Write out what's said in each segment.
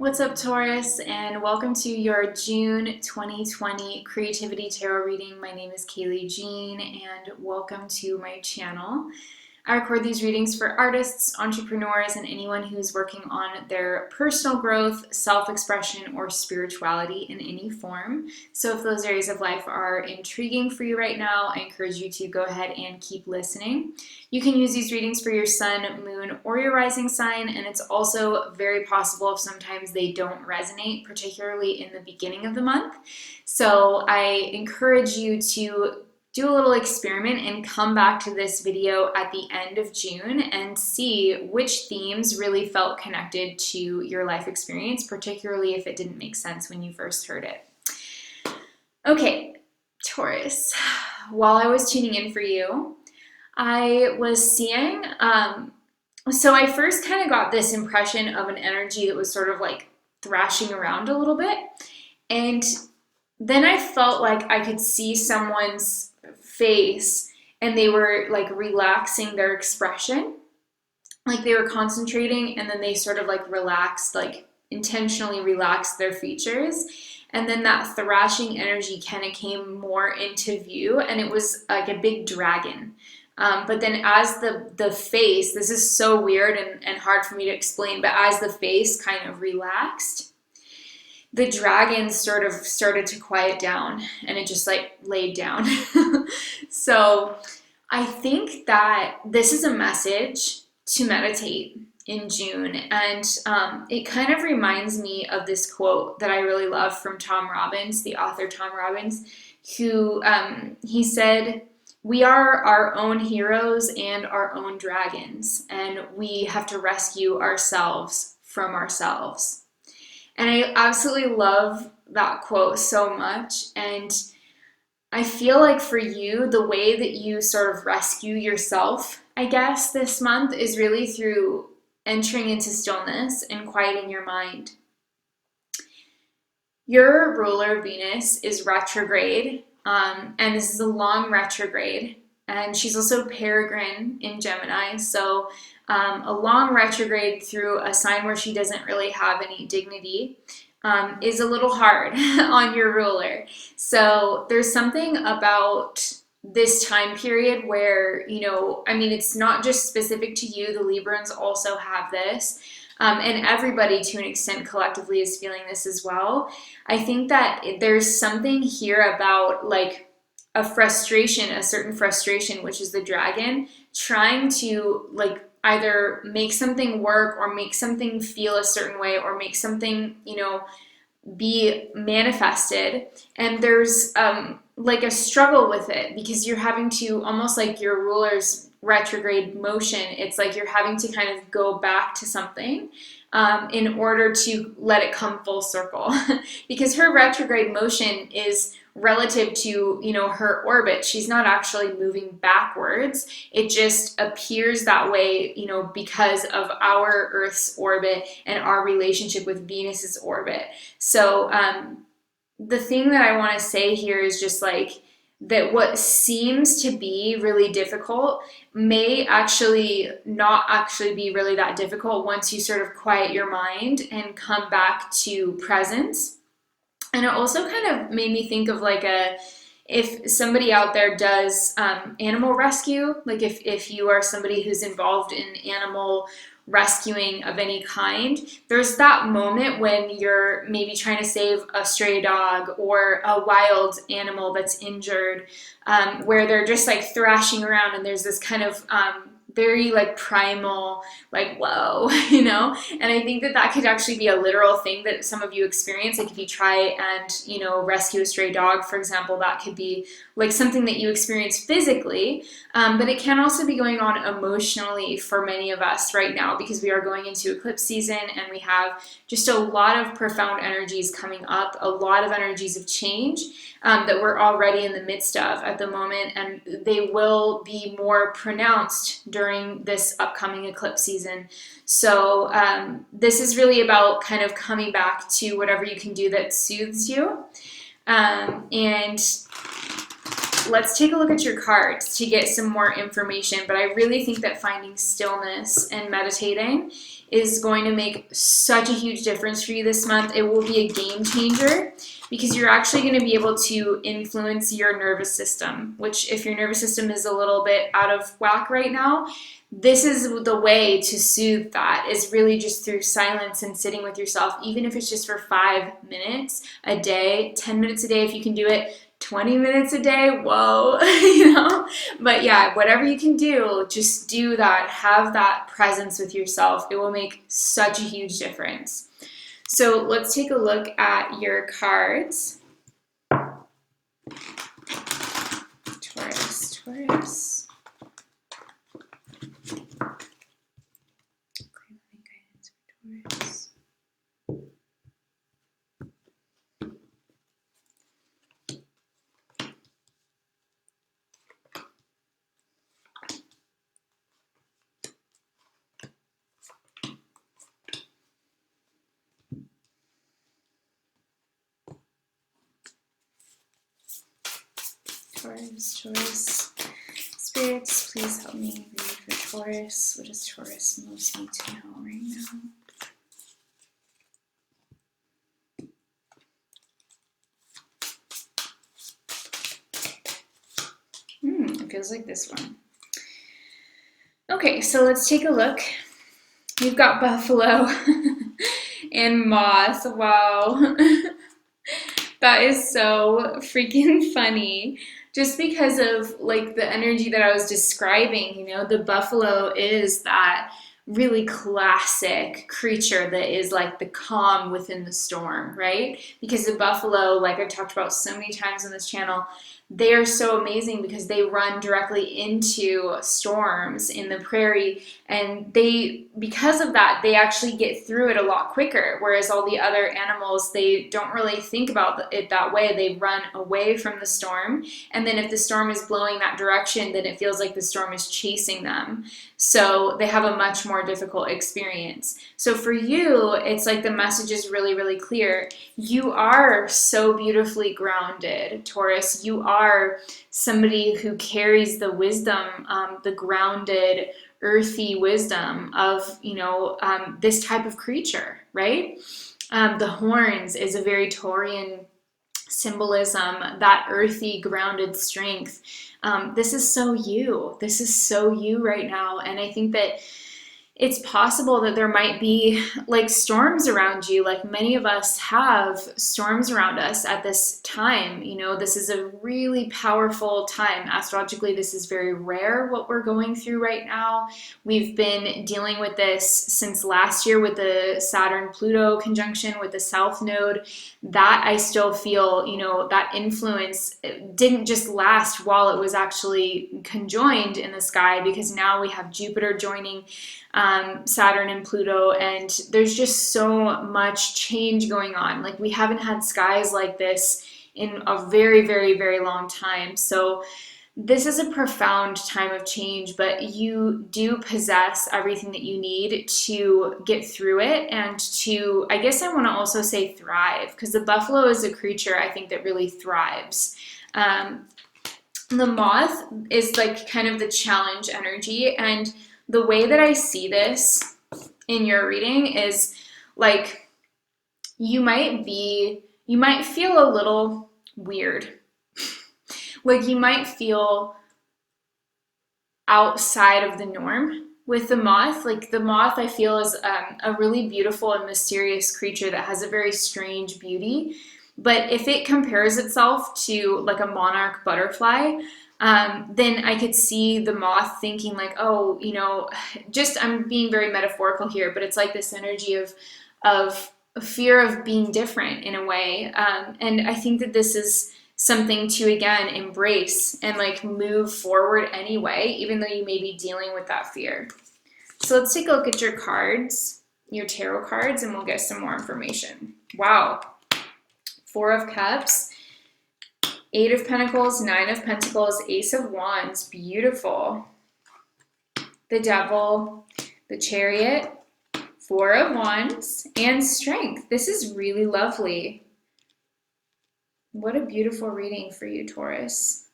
What's up, Taurus, and welcome to your June 2020 Creativity Tarot reading. My name is Kayleigh Jean, and welcome to my channel. I record these readings for artists, entrepreneurs, and anyone who's working on their personal growth, self-expression, or spirituality in any form. So if those areas of life are intriguing for you right now, I encourage you to go ahead and keep listening. You can use these readings for your sun, moon, or your rising sign, and it's also very possible if sometimes they don't resonate, particularly in the beginning of the month. So I encourage you to do a little experiment and come back to this video at the end of June and see which themes really felt connected to your life experience, particularly if it didn't make sense when you first heard it. Okay, Taurus, while I was tuning in for you, I was seeing, so I first kind of got this impression of an energy that was sort of like thrashing around a little bit, and then I felt like I could see someone's face and they were like relaxing their expression, like they were concentrating, and then they sort of like relaxed, like intentionally relaxed their features, and then that thrashing energy kind of came more into view, and it was like a big dragon. But then as the face, this is so weird and hard for me to explain, but as the face kind of relaxed, the dragon sort of started to quiet down, and it just like laid down. So I think that this is a message to meditate in June, and it kind of reminds me of this quote that I really love from Tom Robbins, the author Tom Robbins, who he said, "We are our own heroes and our own dragons, and we have to rescue ourselves from ourselves." And I absolutely love that quote so much. And I feel like for you, the way that you sort of rescue yourself, I guess, this month is really through entering into stillness and quieting your mind. Your ruler, Venus, is retrograde, and this is a long retrograde. And she's also peregrine in Gemini, so a long retrograde through a sign where she doesn't really have any dignity is a little hard on your ruler. So there's something about this time period where, I mean, it's not just specific to you. The Librans also have this. And everybody, to an extent, collectively is feeling this as well. I think that there's something here about, like, a frustration, a certain frustration, which is the dragon, trying to, like, either make something work or make something feel a certain way or make something, be manifested. And there's like a struggle with it because you're having to, almost like your ruler's retrograde motion, it's like you're having to kind of go back to something in order to let it come full circle. Because her retrograde motion is relative to, her orbit. She's not actually moving backwards. It just appears that way, because of our Earth's orbit and our relationship with Venus's orbit. So the thing that I want to say here is just like that what seems to be really difficult may actually not actually be really that difficult once you sort of quiet your mind and come back to presence. And it also kind of made me think of like if somebody out there does animal rescue, like if you are somebody who's involved in animal rescuing of any kind, there's that moment when you're maybe trying to save a stray dog or a wild animal that's injured, where they're just like thrashing around, and there's this kind of very like primal, like, whoa, and I think that could actually be a literal thing that some of you experience. Like if you try and, rescue a stray dog, for example, that could be like something that you experience physically, but it can also be going on emotionally for many of us right now because we are going into eclipse season and we have just a lot of profound energies coming up, a lot of energies of change that we're already in the midst of at the moment, and they will be more pronounced during this upcoming eclipse season. So this is really about kind of coming back to whatever you can do that soothes you. And let's take a look at your cards to get some more information. But I really think that finding stillness and meditating is going to make such a huge difference for you this month. It will be a game changer because you're actually going to be able to influence your nervous system, which if your nervous system is a little bit out of whack right now, this is the way to soothe that, is really just through silence and sitting with yourself, even if it's just for 5 minutes a day, 10 minutes a day if you can do it, 20 minutes a day, whoa, you know? But yeah, whatever you can do, just do that. Have that presence with yourself. It will make such a huge difference. So let's take a look at your cards. Taurus, Taurus. Taurus, Taurus. Spirits, please help me read for Taurus. What does Taurus most need to know right now? It feels like this one. Okay, so let's take a look. You've got buffalo and moth. Wow. That is so freaking funny. Just because of like the energy that I was describing, you know, the buffalo is that really classic creature that is like the calm within the storm, right? Because the buffalo, like I've talked about so many times on this channel, they are so amazing because they run directly into storms in the prairie, and because of that, they actually get through it a lot quicker, whereas all the other animals, they don't really think about it that way. They run away from the storm, and then if the storm is blowing that direction, then it feels like the storm is chasing them. So they have a much more difficult experience. So for you, it's like the message is really, really clear. You are so beautifully grounded, Taurus. You are somebody who carries the wisdom, the grounded, earthy wisdom of, you know, this type of creature, right? The horns is a very Taurian symbolism, that earthy, grounded strength. This is so you. This is so you right now. And I think that it's possible that there might be like storms around you, like many of us have storms around us at this time. You know, this is a really powerful time. Astrologically, this is very rare what we're going through right now. We've been dealing with this since last year with the Saturn-Pluto conjunction with the South Node. That I still feel, you know, that influence didn't just last while it was actually conjoined in the sky, because now we have Jupiter joining Saturn and Pluto, and there's just so much change going on. Like we haven't had skies like this in a very, very, very long time. So this is a profound time of change, but you do possess everything that you need to get through it and to, I guess I want to also say thrive, because the buffalo is a creature I think that really thrives. The moth is like kind of the challenge energy, and the way that I see this in your reading is like you might feel a little weird. Like you might feel outside of the norm with the moth. Like the moth I feel is a really beautiful and mysterious creature that has a very strange beauty. But if it compares itself to like a monarch butterfly, then I could see the moth thinking like, oh, you know, just I'm being very metaphorical here, but it's like this energy of fear of being different in a way. And I think that this is something to, again, embrace and like move forward anyway, even though you may be dealing with that fear. So let's take a look at your cards, your tarot cards, and we'll get some more information. Wow. 4 of Cups, 8 of Pentacles, 9 of Pentacles, Ace of Wands, beautiful. The Devil, the Chariot, 4 of Wands, and Strength. This is really lovely. What a beautiful reading for you, Taurus.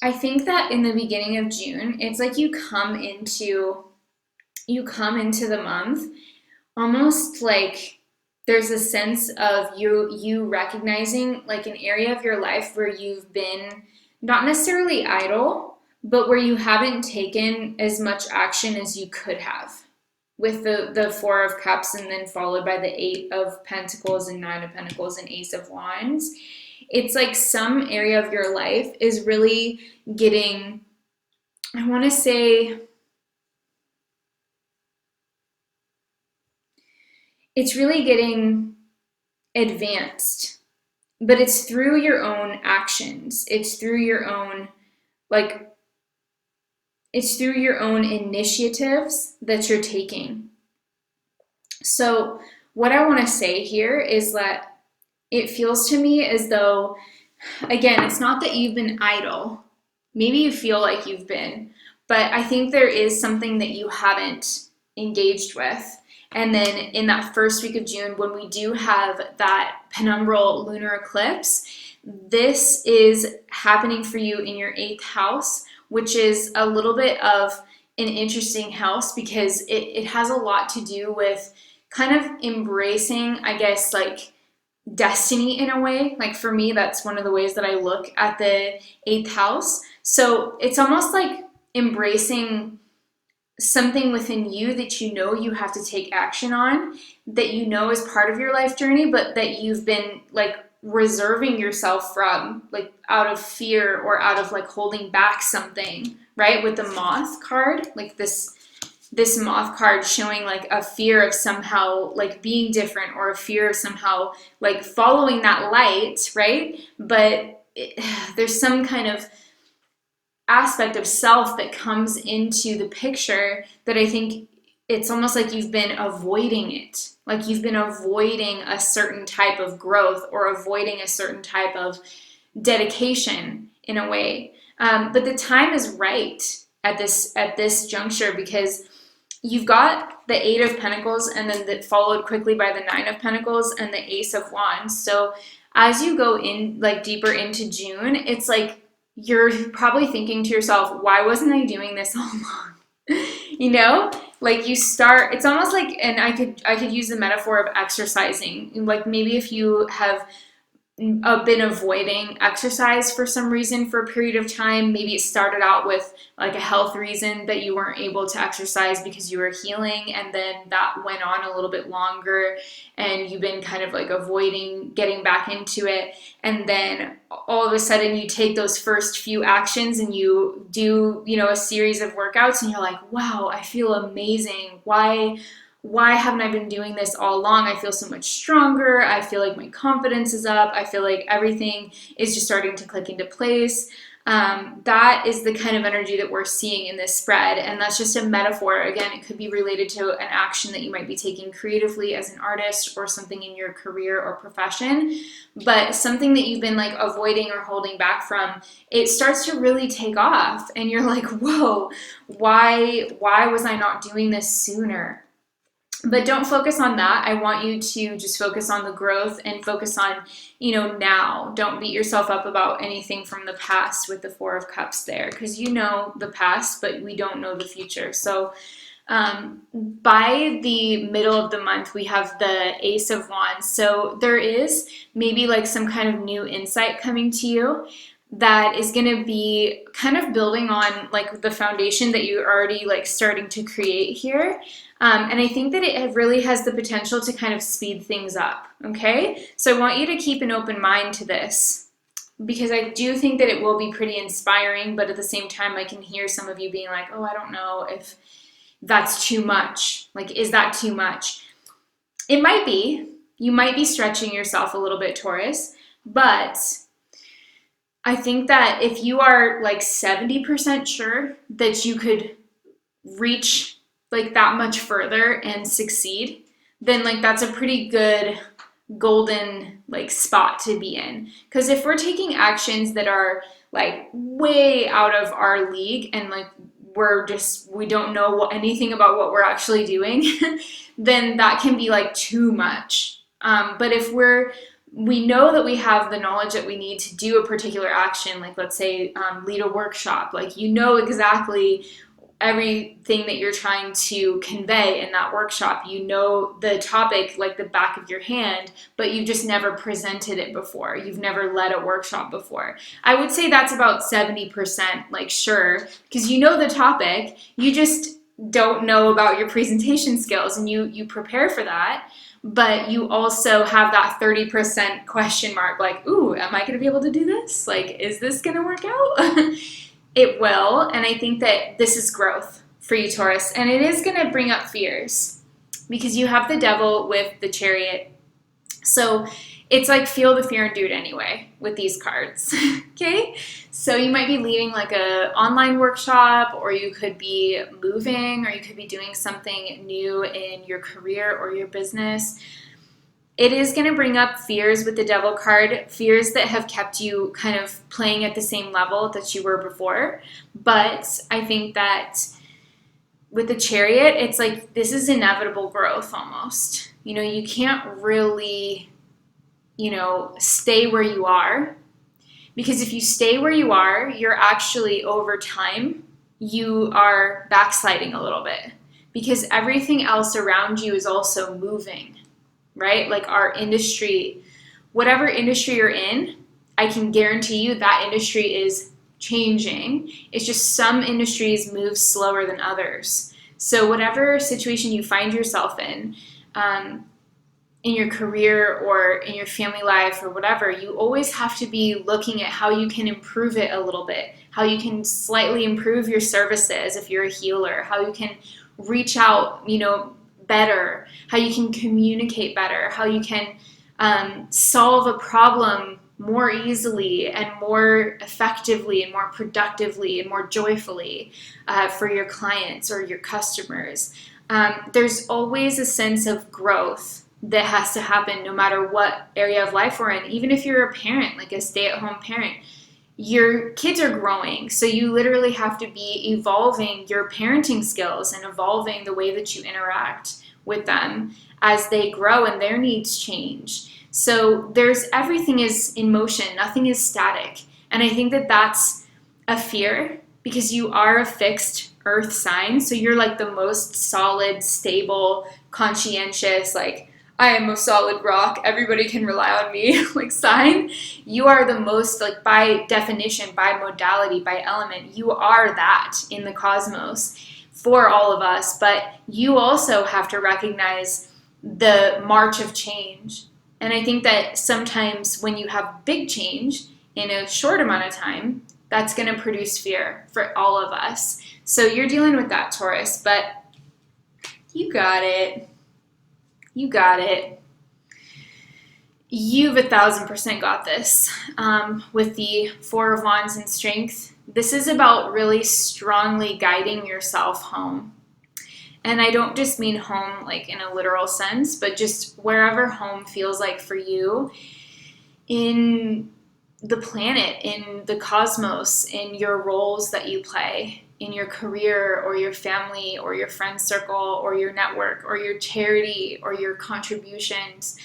I think that in the beginning of June, it's like you come into the month almost like there's a sense of you recognizing like an area of your life where you've been not necessarily idle, but where you haven't taken as much action as you could have, with the Four of Cups and then followed by the Eight of Pentacles and Nine of Pentacles and Ace of Wands. It's like some area of your life is really getting, I want to say, it's really getting advanced, but it's through your own actions. It's through your own, like, it's through your own initiatives that you're taking. So what I want to say here is that it feels to me as though, again, it's not that you've been idle. Maybe you feel like you've been, but I think there is something that you haven't engaged with. And then in that first week of June, when we do have that penumbral lunar eclipse, this is happening for you in your 8th house, which is a little bit of an interesting house because it has a lot to do with kind of embracing, I guess, like destiny in a way. Like for me, that's one of the ways that I look at the 8th house. So it's almost like embracing something within you that you know you have to take action on, that you know is part of your life journey, but that you've been like reserving yourself from, like out of fear or out of like holding back something, right? With the moth card, like this moth card showing like a fear of somehow like being different, or a fear of somehow like following that light, right? But there's some kind of aspect of self that comes into the picture that I think it's almost like you've been avoiding it. Like you've been avoiding a certain type of growth or avoiding a certain type of dedication in a way. But the time is right at this juncture, because you've got the Eight of Pentacles and then followed quickly by the Nine of Pentacles and the Ace of Wands. So as you go in like deeper into June, it's like you're probably thinking to yourself, why wasn't I doing this all along? You know, like you start, it's almost like, and I could use the metaphor of exercising. Like maybe if you have been avoiding exercise for some reason for a period of time, maybe it started out with like a health reason that you weren't able to exercise because you were healing, and then that went on a little bit longer and you've been kind of like avoiding getting back into it, and then all of a sudden you take those first few actions and you do, you know, a series of workouts and you're like, wow, I feel amazing. Why haven't I been doing this all along? I feel so much stronger. I feel like my confidence is up. I feel like everything is just starting to click into place. That is the kind of energy that we're seeing in this spread. And that's just a metaphor. Again, it could be related to an action that you might be taking creatively as an artist, or something in your career or profession. But something that you've been like avoiding or holding back from, it starts to really take off. And you're like, whoa, why was I not doing this sooner? But don't focus on that. I want you to just focus on the growth and focus on, you know, now. Don't beat yourself up about anything from the past with the Four of Cups there, because you know the past, but we don't know the future. So by the middle of the month, we have the Ace of Wands. So there is maybe like some kind of new insight coming to you that is going to be kind of building on like the foundation that you're already like starting to create here. And I think that it really has the potential to kind of speed things up, okay? So I want you to keep an open mind to this, because I do think that it will be pretty inspiring, but at the same time, I can hear some of you being like, oh, I don't know if that's too much. Like, is that too much? It might be. You might be stretching yourself a little bit, Taurus, but I think that if you are like 70% sure that you could reach like that much further and succeed, then like that's a pretty good golden like spot to be in. Because if we're taking actions that are like way out of our league and like we don't know anything about what we're actually doing, then that can be like too much. But if we're we know that we have the knowledge that we need to do a particular action, like let's say lead a workshop. Like you know exactly everything that you're trying to convey in that workshop. You know the topic like the back of your hand, but you've just never presented it before. You've never led a workshop before. I would say that's about 70%, like sure, because you know the topic, you just don't know about your presentation skills, and you prepare for that. But you also have that 30% question mark, like, ooh, am I going to be able to do this? Like, is this going to work out? It will, and I think that this is growth for you, Taurus, and it is going to bring up fears because you have the devil with the chariot. So it's like feel the fear and do it anyway with these cards, okay? So you might be leading like a online workshop, or you could be moving, or you could be doing something new in your career or your business. It is going to bring up fears with the devil card, fears that have kept you kind of playing at the same level that you were before. But I think that with the chariot, it's like this is inevitable growth almost. You know, you can't really, stay where you are. Because if you stay where you are, you're actually over time, you are backsliding a little bit. Because everything else around you is also moving. Right? Like our industry, whatever industry you're in, I can guarantee you that industry is changing. It's just some industries move slower than others. So whatever situation you find yourself in your career or in your family life or whatever, you always have to be looking at how you can improve it a little bit, how you can slightly improve your services if you're a healer, how you can reach out, better, how you can communicate better, how you can solve a problem more easily and more effectively and more productively and more joyfully for your clients or your customers. There's always a sense of growth that has to happen no matter what area of life we're in. Even if you're a parent, like a stay-at-home parent, your kids are growing, so you literally have to be evolving your parenting skills and evolving the way that you interact with them as they grow and their needs change. So everything is in motion, nothing is static. And I think that that's a fear because you are a fixed earth sign, so you're like the most solid, stable, conscientious, like I am a solid rock, everybody can rely on me, like sign. You are the most, like by definition, by modality, by element, you are that in the cosmos for all of us. But you also have to recognize the march of change. And I think that sometimes when you have big change in a short amount of time, that's going to produce fear for all of us. So you're dealing with that, Taurus, but you got it. You got it. You've 1,000% got this. With the Four of Wands and Strength, this is about really strongly guiding yourself home. And I don't just mean home like in a literal sense, but just wherever home feels like for you in the planet, in the cosmos, in your roles that you play, in your career or your family or your friend circle or your network or your charity or your contributions.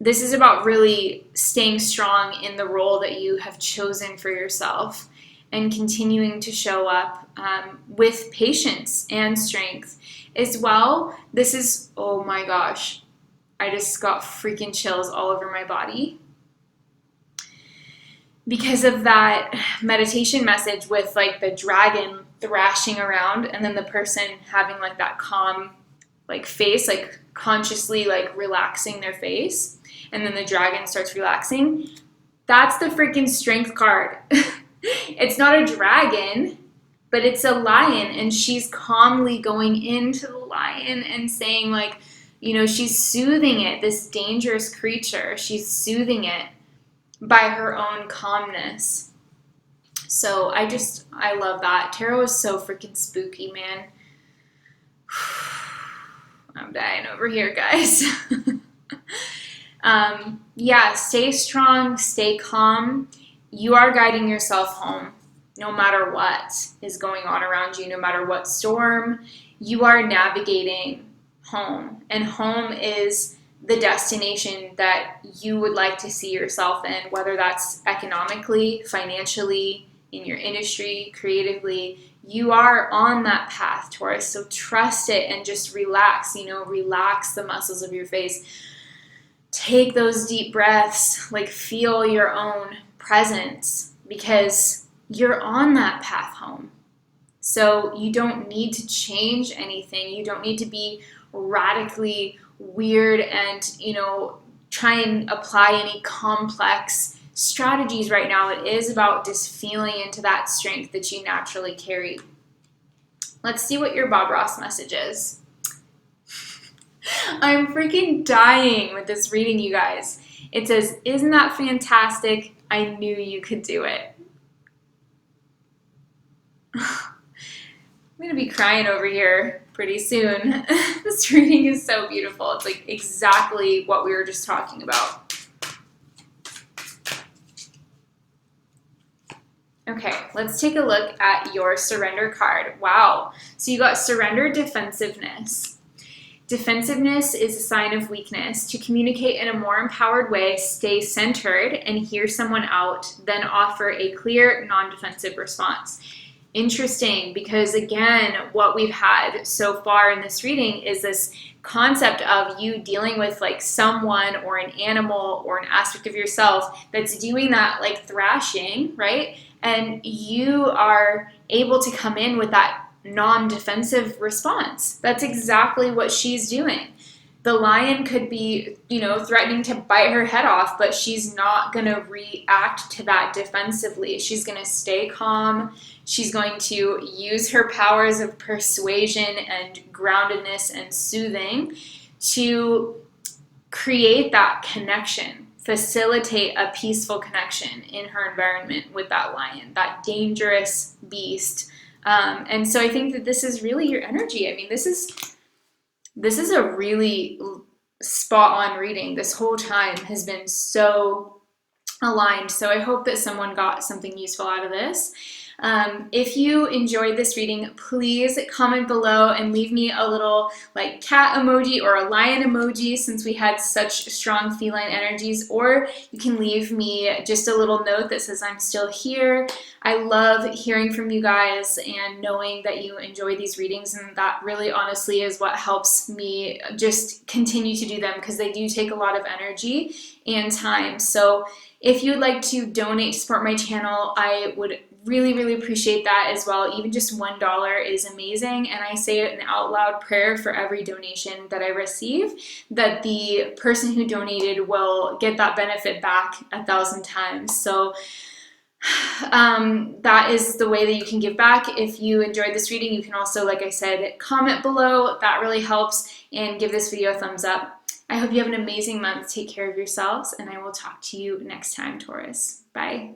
This is about really staying strong in the role that you have chosen for yourself and continuing to show up with patience and strength. As well, this is, oh my gosh, I just got freaking chills all over my body. Because of that meditation message with like the dragon thrashing around and then the person having like that calm like face, like consciously like relaxing their face, and then the dragon starts relaxing. That's the freaking strength card. It's not a dragon, but it's a lion, and she's calmly going into the lion and saying like, she's soothing it, this dangerous creature. She's soothing it by her own calmness. So I love that. Tarot is so freaking spooky, man. I'm dying over here, guys. Stay strong, stay calm. You are guiding yourself home no matter what is going on around you, no matter what storm. You are navigating home, and home is the destination that you would like to see yourself in, whether that's economically, financially, in your industry, creatively. You are on that path, Taurus, so trust it and just relax, relax the muscles of your face. Take those deep breaths, like feel your own presence, because you're on that path home. So you don't need to change anything. You don't need to be radically weird and, try and apply any complex strategies right now. It is about just feeling into that strength that you naturally carry. Let's see what your Bob Ross message is. I'm freaking dying with this reading, you guys. It says, "Isn't that fantastic? I knew you could do it." I'm going to be crying over here pretty soon. This reading is so beautiful. It's like exactly what we were just talking about. Okay, let's take a look at your surrender card. Wow. So you got surrender, defensiveness. Defensiveness is a sign of weakness. To communicate in a more empowered way, stay centered and hear someone out, then offer a clear, non-defensive response. Interesting, because again, what we've had so far in this reading is this concept of you dealing with like someone or an animal or an aspect of yourself that's doing that like thrashing, right? And you are able to come in with that non-defensive response. That's exactly what she's doing. The lion could be, threatening to bite her head off, but she's not going to react to that defensively. She's going to stay calm. She's going to use her powers of persuasion and groundedness and soothing to create that connection, facilitate a peaceful connection in her environment with that lion, that dangerous beast. And so I think that this is really your energy. I mean, this is a really spot on reading. This whole time has been so aligned. So I hope that someone got something useful out of this. If you enjoyed this reading, please comment below and leave me a little like cat emoji or a lion emoji, since we had such strong feline energies, or you can leave me just a little note that says I'm still here. I love hearing from you guys and knowing that you enjoy these readings, and that really honestly is what helps me just continue to do them, because they do take a lot of energy and time. So if you'd like to donate to support my channel, I would really appreciate that as well. Even just $1 is amazing, and I say an out loud prayer for every donation that I receive, that the person who donated will get that benefit back 1,000 times. So that is the way that you can give back. If you enjoyed this reading, you can also, like I said, comment below. That really helps, and give this video a thumbs up. I hope you have an amazing month. Take care of yourselves, and I will talk to you next time, Taurus. Bye.